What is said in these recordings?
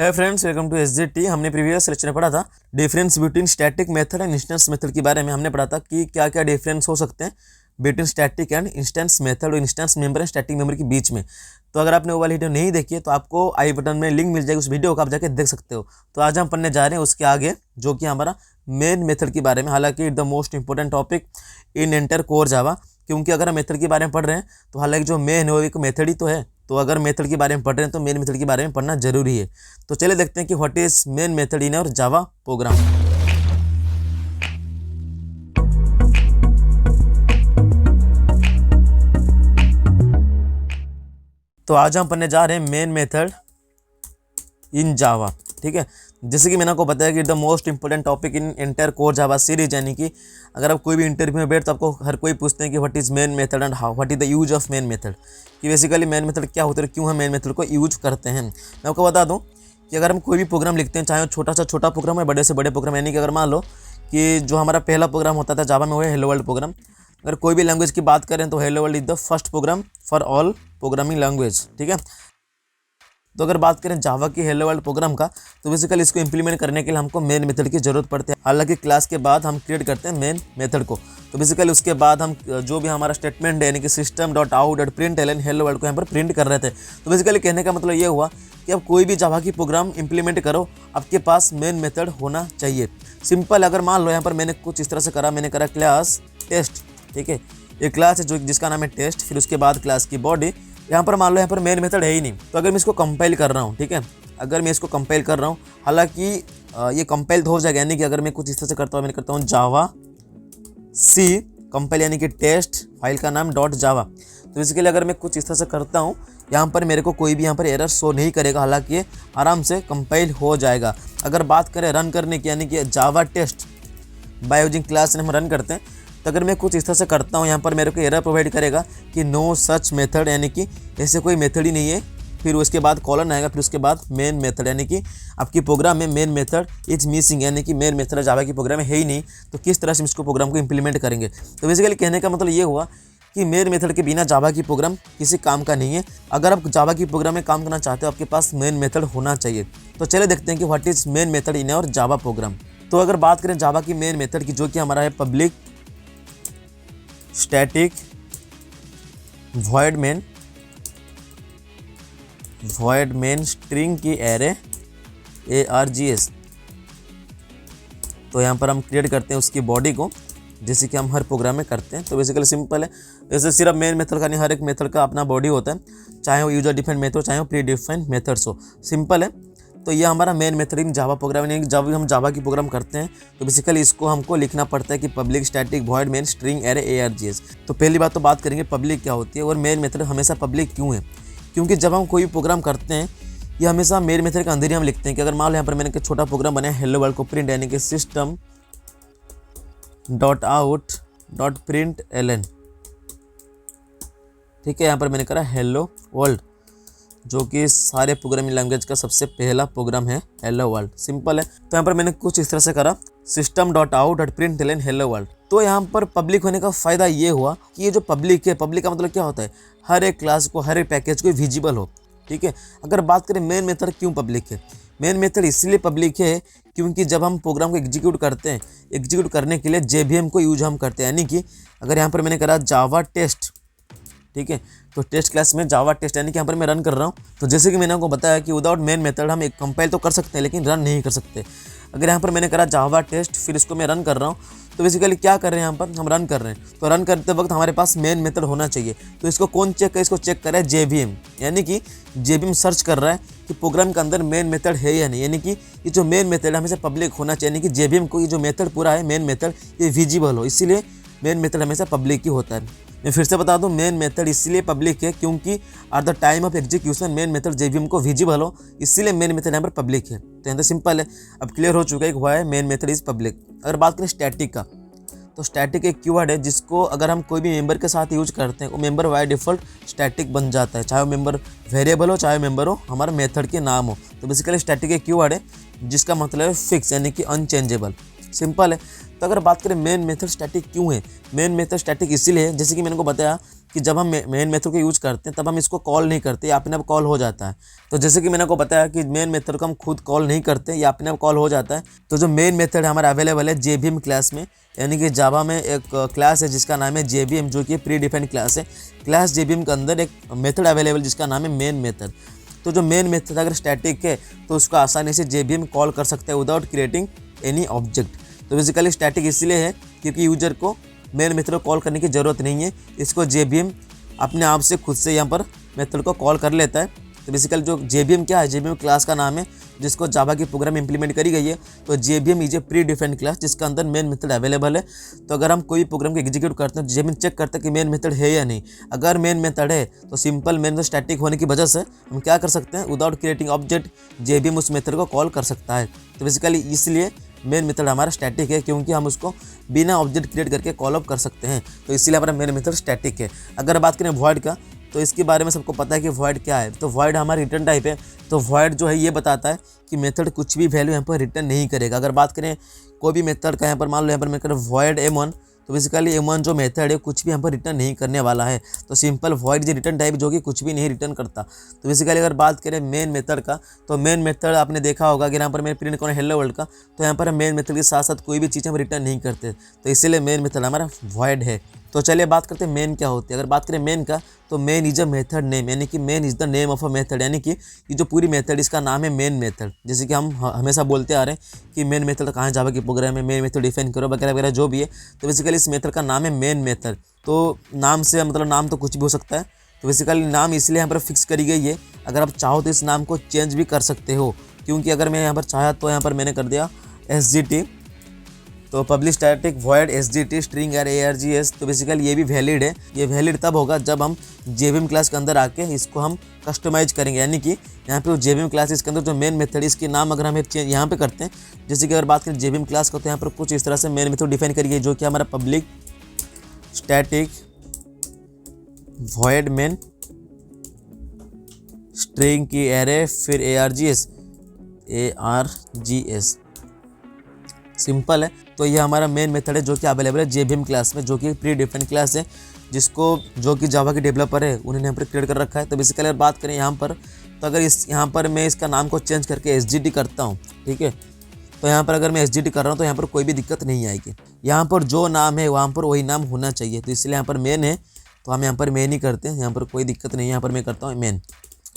है friends, welcome to SGT. हमने previous lecture में पढ़ा था difference between static method and instance method के बारे में। हमने पढ़ा था कि क्या क्या डिफरेंस हो सकते हैं between static and instance method और instance member and static member के बीच में। तो अगर आपने वो वाली वीडियो नहीं देखी है तो आपको आई बटन में लिंक मिल जाएगी, उस वीडियो को आप जाके देख सकते हो। तो आज हम पढ़ने जा रहे हैं उसके आगे, जो कि हमारा मेन मेथड के बारे में। हालांकि the most important topic in entire core Java, क्योंकि अगर हम मेथड के बारे में पढ़ रहे हैं तो हालांकि जो मेन है वो एक मेथड ही तो है। तो अगर मेथड के बारे में पढ़ रहे हैं तो मेन मेथड के बारे में पढ़ना जरूरी है। तो चलिए देखते हैं कि what is main method in और जावा प्रोग्राम। तो आज हम पढ़ने जा रहे हैं मेन मेथड इन जावा। ठीक है, जैसे कि मैंने आपको बताया कि the most important topic in entire core Java series, यानी कि अगर आप कोई भी इंटरव्यू में बैठ तो आपको हर कोई पूछते हैं कि what is main method and how what is the use of main method, कि बेसिकली मेन मेथड क्या होता है, क्यों हम मेन मेथड को यूज करते हैं। मैं आपको बता दूं कि अगर हम कोई भी प्रोग्राम लिखते हैं, चाहे छोटा से छोटा प्रोग्राम है, बड़े से बड़े प्रोग्राम, यानी कि अगर मान लो कि जो हमारा पहला प्रोग्राम होता था जावा में वो है हेलो वर्ल्ड प्रोग्राम। अगर कोई भी लैंग्वेज की बात करें तो hello world is the first program for all programming language. ठीक है, तो अगर बात करें जावा की हेलो वर्ल्ड प्रोग्राम का, तो बेसिकली इसको इंप्लीमेंट करने के लिए हमको मेन मेथड की जरूरत पड़ती है। हालांकि क्लास के बाद हम क्रिएट करते हैं मेन मेथड को, तो बेसिकली उसके बाद हम जो भी हमारा स्टेटमेंट है, यानी कि system.out.println हेलो वर्ल्ड को यहाँ पर प्रिंट कर रहे थे। तो बेसिकली कहने का मतलब ये हुआ कि अब कोई भी जावा की प्रोग्राम इंप्लीमेंट करो, आपके पास मेन मेथड होना चाहिए। सिंपल, अगर मान लो यहाँ पर मैंने कुछ इस तरह से करा, मैंने करा क्लास टेस्ट। ठीक है, ये क्लास है जो जिसका नाम है टेस्ट, फिर उसके बाद क्लास की बॉडी। यहाँ पर मान लो यहाँ पर मेन मेथड है ही नहीं, तो अगर मैं इसको कंपाइल कर रहा हूँ, ठीक है, अगर मैं इसको कंपाइल कर रहा हूँ, हालांकि ये कंपाइल तो हो जाएगा, यानी कि अगर मैं कुछ इस तरह से करता हूँ, मैं करता हूँ जावा सी कंपाइल, यानी कि टेस्ट फाइल का नाम .java। तो बेसिकली अगर मैं कुछ इस तरह से करता हूँ, यहाँ पर मेरे को कोई भी यहाँ पर एरर शो नहीं करेगा, हालांकि ये आराम से कंपाइल हो जाएगा। अगर बात करें रन करने की, यानी कि Java test by using class हम रन करते हैं, तो अगर मैं कुछ इस तरह से करता हूँ, यहाँ पर मेरे को एरर प्रोवाइड करेगा कि नो सच मेथड, यानी कि ऐसे कोई मेथड ही नहीं है। फिर उसके बाद कॉलन आएगा, फिर उसके बाद मेन मेथड, यानी कि आपकी प्रोग्राम में मेन मेथड इज मिसिंग, यानी कि मेन मेथड जावा की प्रोग्राम में है ही नहीं। तो किस तरह से हम इसको प्रोग्राम को इंप्लीमेंट करेंगे। तो बेसिकली कहने का मतलब ये हुआ कि मेन मेथड के बिना जावा की प्रोग्राम किसी काम का नहीं है। अगर आप जावा की प्रोग्राम में काम करना चाहते हो, आपके पास मेन मेथड होना चाहिए। तो चलिए देखते हैं कि what is main method in और जावा प्रोग्राम। तो अगर बात करें जावा की मेन मेथड की, जो कि हमारा है public static void main string की एरे ARGS। तो यहाँ पर हम क्रिएट करते हैं उसकी बॉडी को, जैसे कि हम हर प्रोग्राम में करते हैं। तो बेसिकली सिंपल है, जैसे सिर्फ मेन मेथड का नहीं, हर एक मेथड का अपना बॉडी होता है, चाहे वो यूजर डिफाइंड मेथड हो, चाहे वो प्री डिफाइंड मेथड्स हो। सिंपल है। तो ये हमारा main method in Java program, यानी जब भी हम जावा की प्रोग्राम करते हैं तो बेसिकली इसको हमको लिखना पड़ता है कि public static void main string array ARGS। तो पहली बात तो बात करेंगे पब्लिक क्या होती है और मेन मेथड हमेशा पब्लिक क्यों है। क्योंकि जब हम कोई भी प्रोग्राम करते हैं, ये हमेशा मेन मेथड के अंदर ही हम लिखते हैं कि अगर मान लो यहाँ पर मैंने एक छोटा प्रोग्राम बनाया हेलो वर्ल्ड को प्रिंट, यानी कि system.out.println। ठीक है, यहाँ पर मैंने करा हेलो वर्ल्ड, जो कि सारे प्रोग्रामिंग लैंग्वेज का सबसे पहला प्रोग्राम है हेलो वर्ल्ड। सिंपल है। तो यहाँ पर मैंने कुछ इस तरह से करा system.out.println हेलो वर्ल्ड। तो यहाँ पर पब्लिक होने का फ़ायदा ये हुआ कि ये जो पब्लिक है, पब्लिक का मतलब क्या होता है, हर एक क्लास को, हर एक पैकेज को विजिबल हो। ठीक है, अगर बात करें मेन मेथड क्यों पब्लिक है, मेन मेथड इसलिए पब्लिक है क्योंकि जब हम प्रोग्राम को एग्जीक्यूट करते हैं, एग्जीक्यूट करने के लिए JVM को यूज हम करते हैं। यानी कि अगर यहाँ पर मैंने करा जावा टेस्ट, ठीक है, तो टेस्ट क्लास में जावा टेस्ट, यानी कि यहाँ पर मैं रन कर रहा हूँ। तो जैसे कि मैंने आपको बताया कि विदाउट मेन मेथड हम एक कंपाइल तो कर सकते हैं लेकिन रन नहीं कर सकते। अगर यहाँ पर मैंने करा जावा टेस्ट, फिर इसको मैं रन कर रहा हूँ, तो बेसिकली क्या कर रहे हैं, यहाँ पर हम रन कर रहे हैं। तो रन करते वक्त हमारे पास मेन मेथड होना चाहिए। तो इसको कौन चेक करे, इसको चेक कर रहा है JVM, यानी कि JVM सर्च कर रहा है कि प्रोग्राम के अंदर मेन मेथड है या नहीं। यानी कि ये जो मेन मेथड हमेशा पब्लिक होना चाहिए, यानी कि JVM को ये जो मेथड पूरा है मेन मेथड ये विजिबल हो, इसीलिए मेन मेथड हमेशा पब्लिक ही होता है। मैं फिर से बता दूं, मेन मेथड इसलिए पब्लिक है क्योंकि at the time of execution main method JVM को विजिबल हो, इसीलिए मेन मेथड यहाँ पर पब्लिक है। तो यहाँ तो सिंपल है, अब क्लियर हो चुका है कि why main method is public. अगर बात करें स्टैटिक का, तो स्टैटिक एक कीवर्ड है जिसको अगर हम कोई भी मेंबर के साथ यूज करते हैं, वो मेंबर बाय डिफॉल्ट स्टैटिक बन जाता है, चाहे वो मेंबर वेरिएबल हो, चाहे मेंबर हो हमारा मेथड के नाम हो। तो बेसिकली स्टैटिक एक कीवर्ड है जिसका मतलब है फिक्स, यानी कि अनचेंजेबल। सिंपल है। तो अगर बात करें मेन मेथड स्टैटिक क्यों है, मेन मेथड स्टैटिक इसीलिए है, जैसे कि मैंने को बताया कि जब हम मेन मेथड को यूज करते हैं तब हम इसको कॉल नहीं करते, या अपने आप कॉल हो जाता है। तो जैसे कि मैंने आपको बताया कि मेन मेथड को हम खुद कॉल नहीं करते, या अपने आप कॉल हो जाता है। तो जो मेन मेथड हमारा अवेलेबल है जेबीएम क्लास में, यानी कि जावा में एक क्लास है जिसका नाम है जेबीएम, जो कि प्री डिफाइंड क्लास है। क्लास जेबीएम के अंदर एक मेथड अवेलेबल जिसका नाम है मेन मेथड। तो जो मेन मेथड अगर स्टैटिक है तो उसको आसानी से जेबीएम कॉल कर सकते हैं विदाउट क्रिएटिंग एनी ऑब्जेक्ट। तो बेसिकली स्टैटिक इसलिए है क्योंकि यूजर को मेन मेथड को कॉल करने की ज़रूरत नहीं है, इसको जेबीएम अपने आप से खुद से यहाँ पर मेथड को कॉल कर लेता है। तो बेसिकली जो जेबीएम क्या है, जेबीएम क्लास का नाम है जिसको जावा की प्रोग्राम इंप्लीमेंट करी गई है। तो JVM is a predefined class जिसका अंदर मेन मेथड अवेलेबल है। तो अगर हम कोई प्रोग्राम को एग्जीक्यूट करते हैं तो जेबीएम चेक करता है कि मेन मेथड है या नहीं। अगर मेन मेथड है तो सिंपल मेन मेथड स्टैटिक होने की वजह से हम क्या कर सकते हैं, विदाउट क्रिएटिंग ऑब्जेक्ट जेबीएम उस मेथड को कॉल कर सकता है। तो बेसिकली इसलिए मेन मेथड हमारा स्टैटिक है, क्योंकि हम उसको बिना ऑब्जेक्ट क्रिएट करके कॉल अप कर सकते हैं। तो इसीलिए हमारा मेन मेथड स्टैटिक है। अगर बात करें वॉइड का, तो इसके बारे में सबको पता है कि वॉइड क्या है। तो वॉइड हमारी रिटर्न टाइप है। तो वॉइड जो है ये बताता है कि मेथड कुछ भी वैल्यू यहाँ पर रिटर्न नहीं करेगा। अगर बात करें कोई भी मेथड का, यहाँ पर मान लो यहाँ पर मैं करें वॉइड m1, तो बेसिकली m1 जो मेथड है कुछ भी यहाँ पर रिटर्न नहीं करने वाला है। तो सिंपल वॉइड जो रिटर्न टाइप जो कि कुछ भी नहीं रिटर्न करता। तो बेसिकली अगर बात करें मेन मेथड का, तो मेन मेथड आपने देखा होगा कि यहाँ पर मैं प्रिंट करूँ हेलो वर्ल्ड का, तो यहाँ पर हम मेन मेथड के साथ साथ कोई भी चीज़ हम रिटर्न नहीं करते। तो इसीलिए मेन मेथड हमारा वॉइड है। तो चलिए बात करते हैं मेन क्या होती है। अगर बात करें मेन का, तो main is a method name, यानी कि main is the name of a method, यानी कि ये जो पूरी मेथड इसका नाम है मेन मेथड। जैसे कि हम हमेशा बोलते आ रहे हैं कि मेन मेथड कहाँ जावा की प्रोग्राम है, मेन मेथड डिफाइन करो वगैरह वगैरह जो भी है। तो बेसिकली इस मेथड का नाम है मेन मेथड। तो नाम से मतलब नाम तो कुछ भी हो सकता है। तो बेसिकली नाम इसलिए यहाँ पर फिक्स करी गई है। अगर आप चाहो तो इस नाम को चेंज भी कर सकते हो, क्योंकि अगर मैं यहाँ पर चाहा तो यहाँ पर मैंने कर दिया SGT, तो public static void SGT string ARGS। तो बेसिकली ये भी वैलिड है। ये वैलिड तब होगा जब हम जेबीएम क्लास के अंदर आके इसको हम कस्टमाइज करेंगे, यानी कि यहाँ पे जेबीएम क्लास इसके अंदर जो मेन मेथड इसके नाम अगर हम चेंज यहाँ पे करते हैं, जैसे कि अगर बात करें जेबीएम क्लास को, तो यहाँ पर कुछ इस तरह से मेन मेथड डिफाइन करिए जो कि हमारा public static void main string की एरे फिर ARGS सिंपल है। तो ये हमारा मेन मेथड है जो कि अवेलेबल है जेबीएम क्लास में, जो कि प्री डिफाइंड क्लास है, जिसको जो कि जावा के डेवलपर है उन्होंने यहाँ पर क्रिएट कर रखा है। तो बेसिकली अगर बात करें यहाँ पर, तो अगर यहाँ पर मैं इसका नाम को चेंज करके SGT करता हूँ, ठीक है, तो यहाँ पर अगर मैं SGT कर रहा हूँ तो यहाँ पर कोई भी दिक्कत नहीं आएगी। यहाँ पर जो नाम है वहाँ पर वही नाम होना चाहिए। तो इसलिए यहाँ पर मेन है तो हम यहाँ पर मेन ही करते हैं, यहाँ पर कोई दिक्कत नहीं है, यहाँ पर मैं करता हूँ मेन,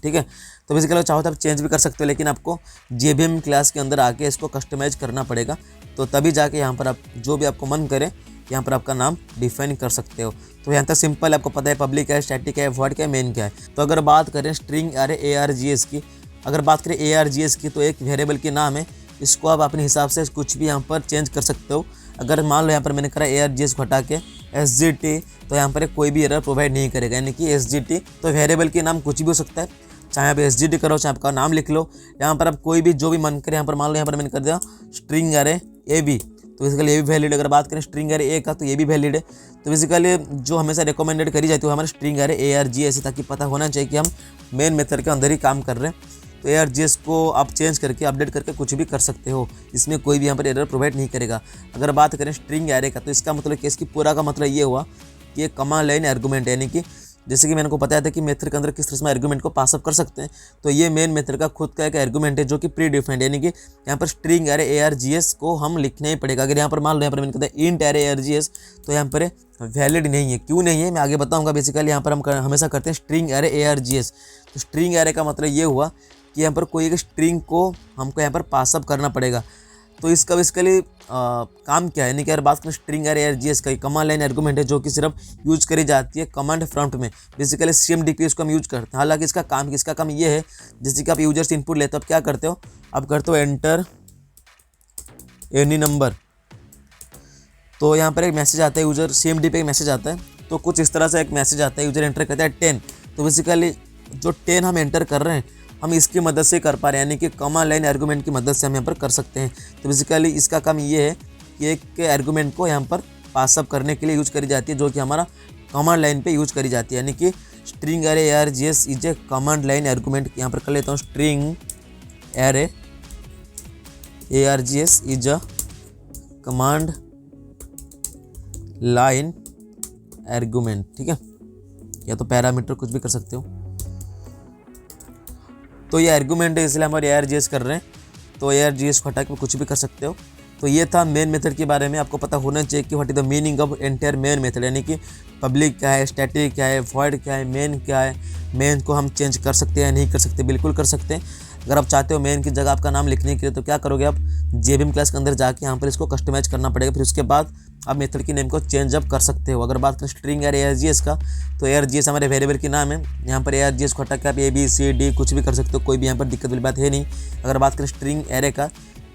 ठीक है। तो बेसिकली चाहो तो आप चेंज भी कर सकते हो, लेकिन आपको जेबीएम क्लास के अंदर आके इसको कस्टमाइज करना पड़ेगा। तो तभी जाके यहाँ पर आप जो भी आपको मन करे यहाँ पर आपका नाम डिफाइन कर सकते हो। तो यहाँ तक सिंपल आपको पता है पब्लिक है, स्टैटिक है, वॉइड क्या है, मेन क्या है। तो अगर बात करें स्ट्रिंग ARGS की, अगर बात करें ARGS की, तो एक वेरिएबल के नाम है, इसको आप अपने हिसाब से कुछ भी यहाँ पर चेंज कर सकते हो। अगर मान लो यहाँ पर मैंने करा ARGS को हटा के SGT, तो यहाँ पर कोई भी एरर प्रोवाइड नहीं करेगा, यानी कि SGT। तो वेरिएबल के नाम कुछ भी हो सकता है, चाहे आप SGT करो चाहे आपका नाम लिख लो। यहाँ पर आप कोई भी जो भी मन करे, यहाँ पर मान लो यहाँ पर मैंने कर दिया स्ट्रिंग AB, तो बेसिकली ये भी वैलिड। अगर बात करें स्ट्रिंग A का, तो ये भी वैलिड है। तो बेसिकली जो हमेशा रिकमेंडेड करी जाती है हमारे स्ट्रिंग ARGS है, ताकि पता होना चाहिए कि हम मेन मेथड के अंदर ही काम कर रहे हैं। तो ARGS को आप चेंज करके अपडेट करके कुछ भी कर सकते हो, इसमें कोई भी यहाँ पर एरर प्रोवाइड नहीं करेगा। अगर बात करें स्ट्रिंग एरे का, तो इसका मतलब कि इसकी पूरा का मतलब ये हुआ कि ये कमांड लाइन आर्गुमेंट, यानी कि जैसे कि मैंने को बताया था कि मेथड के अंदर किस तरह से आर्गुमेंट को पास अप कर सकते हैं। तो ये मेन मेथड का खुद का एक आर्गुमेंट है जो कि प्री डिफाइंड, यानी कि यहाँ पर स्ट्रिंग ARGS को हम लिखना ही पड़ेगा। अगर यहाँ पर मान लो यहाँ पर मैंने कहता है इंट ARGS, तो यहाँ पर वैलिड नहीं है। क्यों नहीं है मैं आगे बताऊँगा। बेसिकली यहाँ पर हम हमेशा करते हैं स्ट्रिंग ARGS। तो स्ट्रिंग एरे का मतलब ये हुआ कि यहाँ पर कोई एक स्ट्रिंग को हमको यहाँ पर पास अप करना पड़ेगा। तो इसका बेसिकली काम क्या है, यानी कि अगर बात करें स्ट्रिंग ARGS का कमांड लाइन आर्गुमेंट है जो कि सिर्फ यूज करी जाती है कमांड प्रॉम्प्ट में। बेसिकली CMDP इसको हम यूज करते हैं। हालांकि इसका काम ये है, जैसे कि आप यूजर से इनपुट लेते हो, आप क्या करते हो, आप करते हो एंटर एनी नंबर, तो यहाँ पर एक मैसेज आता है यूजर CMDP एक मैसेज आता है। तो कुछ इस तरह से एक मैसेज आता है, यूजर एंटर करता है 10। तो बेसिकली जो 10 हम एंटर कर रहे हैं हम इसकी मदद से कर पा रहे हैं, यानी कि कमांड लाइन आर्गुमेंट की मदद से हम यहाँ पर कर सकते हैं। तो बेसिकली इसका काम ये है कि एक आर्गुमेंट को यहाँ पर पास अप करने के लिए यूज करी जाती है, जो कि हमारा कमांड लाइन पे यूज करी जाती है, यानी कि string ARGS is a command line argument. यहाँ पर कर लेता हूँ string ARGS is a command line argument, ठीक है। या तो पैरामीटर कुछ भी कर सकते हो। तो ये आर्गूमेंट है, इसलिए हम ARGS कर रहे हैं, तो ARGS को हटा के कुछ भी कर सकते हो। तो ये था मेन मेथड के बारे में। आपको पता होना चाहिए कि what is the meaning of entire main method, यानी कि पब्लिक क्या है, स्टैटिक क्या है, वॉइड क्या है, मेन क्या है। मेन को हम चेंज कर सकते हैं या नहीं कर सकते, बिल्कुल कर सकते हैं। अगर आप चाहते हो मेन की जगह आपका नाम लिखने के लिए, तो क्या करोगे आप JVM क्लास के अंदर जाके यहाँ पर इसको कस्टमाइज करना पड़ेगा, फिर उसके बाद आप मेथड की नेम को चेंज अप कर सकते हो। अगर बात करें स्ट्रिंग या ARGS का, तो ARGS हमारे वेरिएबल की नाम है। यहाँ पर ARGS को हटा के आप ABCD कुछ भी कर सकते हो, कोई भी यहाँ पर दिक्कत वाली बात है नहीं। अगर बात करें स्ट्रिंग एरे का,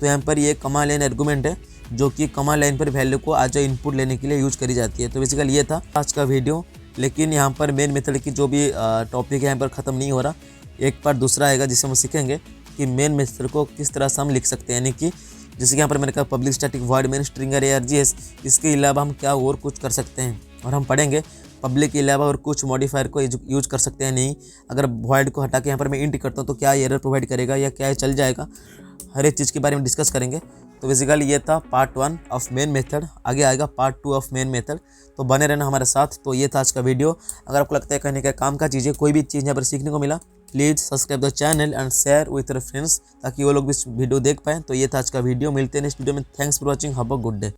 तो यहाँ पर ये कमांड लाइन आर्गुमेंट है, जो कि कमांड लाइन पर वैल्यू को आज इनपुट लेने के लिए यूज करी जाती है। तो बेसिकली ये था आज का वीडियो, लेकिन यहाँ पर मेन मेथड की जो भी टॉपिक है यहाँ पर ख़त्म नहीं हो रहा। एक पार्ट दूसरा आएगा जिससे हम सीखेंगे कि मेन मेथड को किस तरह से हम लिख सकते हैं, यानी कि जैसे कि यहाँ पर मैंने कहा public static void main string ARGS, इसके अलावा हम क्या और कुछ कर सकते हैं, और हम पढ़ेंगे पब्लिक के अलावा और कुछ मॉडिफायर को यूज कर सकते हैं नहीं। अगर वॉइड को हटा के यहाँ पर मैं इंट करता हूँ तो क्या एरर प्रोवाइड करेगा या क्या चल जाएगा, हर एक चीज़ के बारे में डिस्कस करेंगे। तो बेसिकली ये था पार्ट 1 ऑफ मेन मेथड, आगे आएगा पार्ट 2 ऑफ मेन मेथड, तो बने रहना हमारे साथ। तो ये था आज का वीडियो। अगर आपको लगता है कहने का काम का चीज़ें, कोई भी चीज़ यहाँ पर सीखने को मिला, please subscribe the channel and share with your friends, ताकि वो लोग भी वीडियो देख पाएँ। तो ये था आज का वीडियो, मिलते हैं नेक्स्ट वीडियो में। Thanks for watching, have a good day.